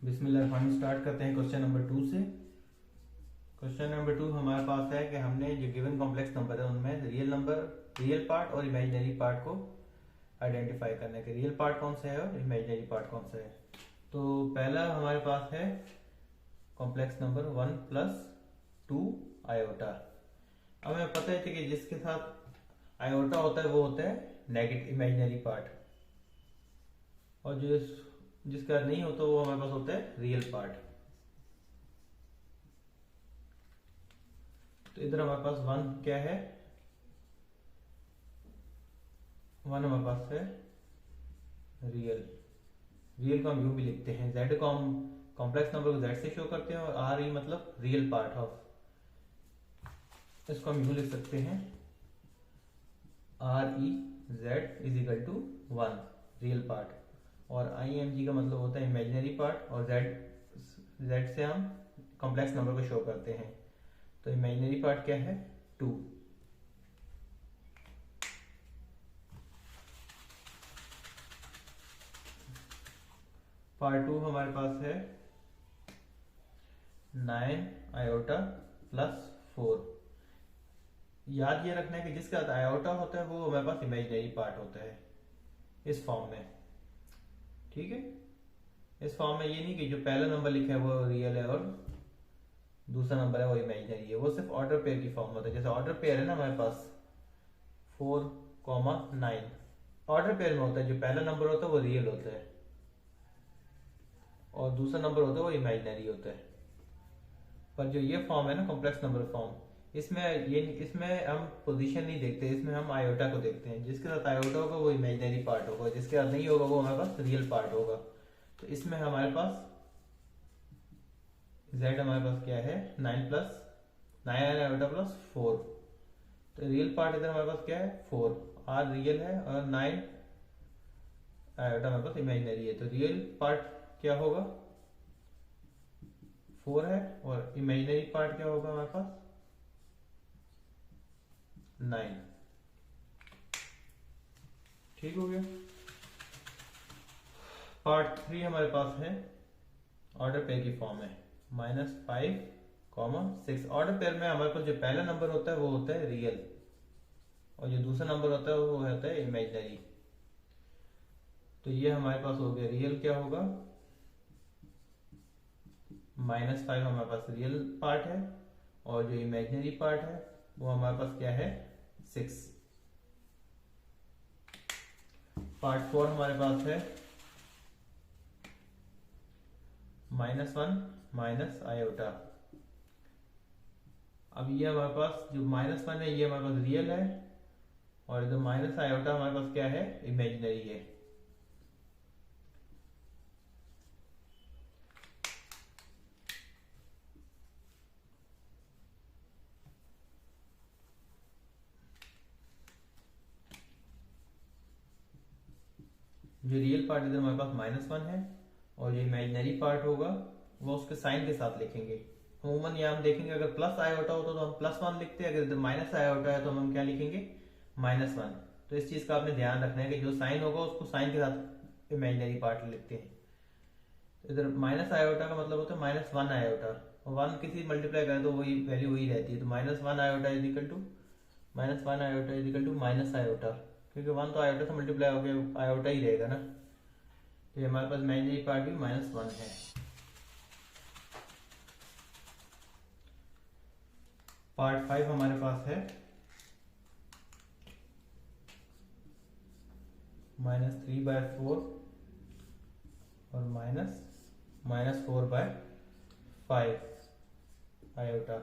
बिस्मिल्लाह start करते हैं question number 2 से। क्वेश्चन नंबर 2 हमारे पास है कि हमने जो गिवन कॉम्प्लेक्स नंबर है उनमें रियल पार्ट और इमेजिनरी पार्ट को आइडेंटिफाई करने के। रियल पार्ट कौन सा है और इमेजिनरी पार्ट कौन सा है। तो पहला हमारे पास है कॉम्प्लेक्स नंबर 1 प्लस 2 आयोटा। अब हमें पता है कि जिसके साथ आयोटा होता है वो होता है नेगेटिव इमेजिनरी पार्ट, और जिसका नहीं होता वो हमारे पास होता है रियल पार्ट। तो इधर हमारे पास 1 क्या है, 1 हमारे पास है रियल को हम यू भी लिखते हैं, जेड को हम कॉम्प्लेक्स नंबर को जेड से शो करते हैं, और आर ई मतलब रियल पार्ट ऑफ, इसको हम यू लिख सकते हैं R E Z is equal to 1 real part, और आई एम जी का मतलब होता है इमेजिनरी पार्ट, और जेड से हम कॉम्प्लेक्स नंबर को शो करते हैं। तो इमेजिनरी पार्ट क्या है 2। पार्ट 2 हमारे पास है 9 आयोटा प्लस 4। याद ये रखना है कि जिसके साथ आयोटा होता है वो हमारे पास इमेजिनरी पार्ट होता है इस फॉर्म में, ठीक है। इस फॉर्म में ये नहीं कि जो पहला नंबर लिखा है वो रियल है और दूसरा नंबर है वो इमेजिनरी है, वो सिर्फ ऑर्डर पेयर की फॉर्म होता है। जैसे ऑर्डर पेयर है ना हमारे पास 4,9 ऑर्डर पेयर में होता है, जो पहला नंबर होता है वो रियल होता है और दूसरा नंबर होता है वो इमेजिनरी होता है। पर जो ये फॉर्म है ना कॉम्प्लेक्स नंबर फॉर्म, इसमें हम पोजीशन नहीं देखते, इसमें हम आयोटा को देखते हैं। जिसके साथ आयोटा होगा वो इमेजिनरी पार्ट होगा, जिसके साथ नहीं होगा वो हमारे पास रियल पार्ट होगा। तो इसमें हमारे पास z हमारे पास क्या है 9 आयोटा प्लस 4। तो रियल पार्ट इधर हमारे पास क्या है 4, r रियल है और 9 आयोटा हमारे पास इमेजिनरी है। तो रियल पार्ट क्या होगा 4 है, और इमेजिनरी पार्ट क्या होगा हमारे पास 9। ठीक हो गया। पार्ट 3 हमारे पास है ऑर्डर पेयर की फॉर्म है -5,6। ऑर्डर पेयर में हमारे पास जो पहला नंबर होता है वो होता है रियल, और जो दूसरा नंबर होता है वो होता है इमेजिनरी। तो ये हमारे पास हो गया रियल क्या होगा -5 हमारे पास रियल पार्ट है, और जो इमेजिनरी पार्ट है वो हमारे पास क्या है 6। पार्ट 4 हमारे पास है -1 माइनस आयोटा। अब ये हमारे पास जो -1 है ये हमारे पास रियल है, और इधर माइनस आयोटा हमारे पास क्या है इमेजिनरी है। जो रियल पार्ट इधर हमारे पास -1 है, और जो इमेजिनरी पार्ट होगा वो उसके साइन के साथ लिखेंगे। अमूमन ये हम देखेंगे अगर प्लस आयोटा होता तो हम +1 लिखते हैं, अगर इधर माइनस आयोटा है तो हम क्या लिखेंगे -1। तो इस चीज का आपने ध्यान रखना है कि जो साइन होगा उसको साइन के साथ इमेजिनरी पार्ट लिखते हैं। तो इधर माइनस आयोटा का मतलब होता है -1 आयोटा, और 1 किसी मल्टीप्लाई करें तो वही वैल्यू वही रहती है। तो -1 iota is equal to -1 iota is equal to minus iota, क्योंकि 1 तो आयोटा से मल्टीप्लाई हो गया आयोटा ही रहेगा ना। तो हमारे पास इमेजिनरी पार्ट भी -1 है। पार्ट 5 हमारे पास है -3/4 और -4/5 आयोटा।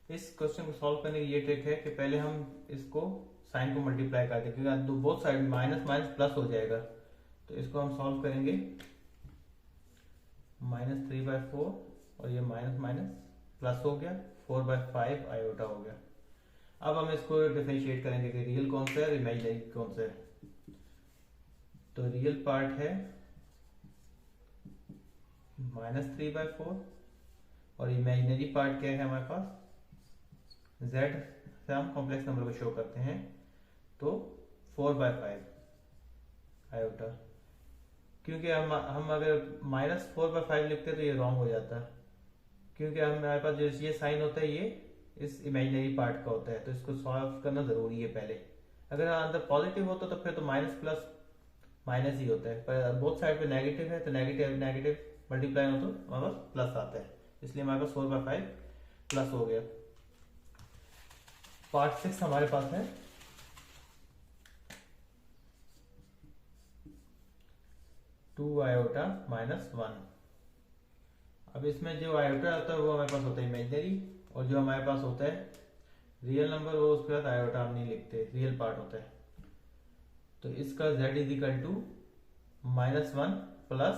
इस क्वेश्चन को सॉल्व करने की ये ट्रिक है कि पहले हम इसको साइन को मल्टीप्लाई कर दें, क्योंकि both side minus minus plus हो जाएगा। तो इसको हम सॉल्व करेंगे -3/4, और ये माइनस माइनस प्लस हो गया 4/5 आयोटा हो गया। अब हम इसको डिफरेंशिएट करेंगे कि रियल कौन सा है और इमेजिनरी कौन सा है। तो रियल पार्ट है -3/4, और इमेजिनरी पार्ट क्या है हमारे पास z से हम कॉम्प्लेक्स नंबर को शो करते हैं, तो 4/5 आयोटा। क्योंकि हम अगर -4/5 लिखते हैं तो ये रॉन्ग हो जाता है, क्योंकि हमारे पास जो ये साइन होता है ये इस इमेजिनरी पार्ट का होता है, तो इसको सॉल्व करना जरूरी है पहले। अगर अंदर पॉजिटिव होता तो फिर तो माइनस प्लस माइनस ही होता है, पर बोथ साइड पे नेगेटिव है तो नेगेटिव नेगेटिव मल्टीप्लाई हो तो हमारे पास प्लस आता है, इसलिए हमारे पास 4/5 प्लस हो गया। पार्ट 6 हमारे पास है 2 आयोटा -1। अब इसमें जो आयोटा होता है वो हमारे पास होता है इमेजिनरी, और जो हमारे पास होता है रियल नंबर वो उसके बाद आयोटा हम नहीं लिखते, रियल पार्ट होता है। तो इसका z = -1 प्लस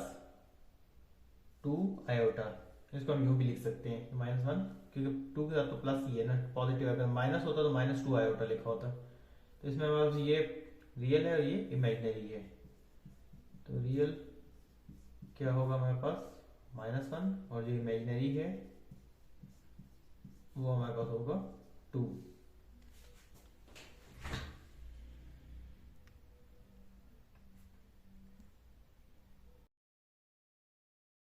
2 आयोटा, इसको हम यूं भी लिख सकते हैं -1, क्योंकि 2 के साथ तो प्लस ही है ना, पॉजिटिव। अगर माइनस होता तो -2 आयोटा लिखा होता। तो इसमें हमारे पास ये रियल है और ये इमेजिनरी है, तो रियल क्या होगा हमारे पास -1, और जो इमेजिनरी है वो हमारे पास होगा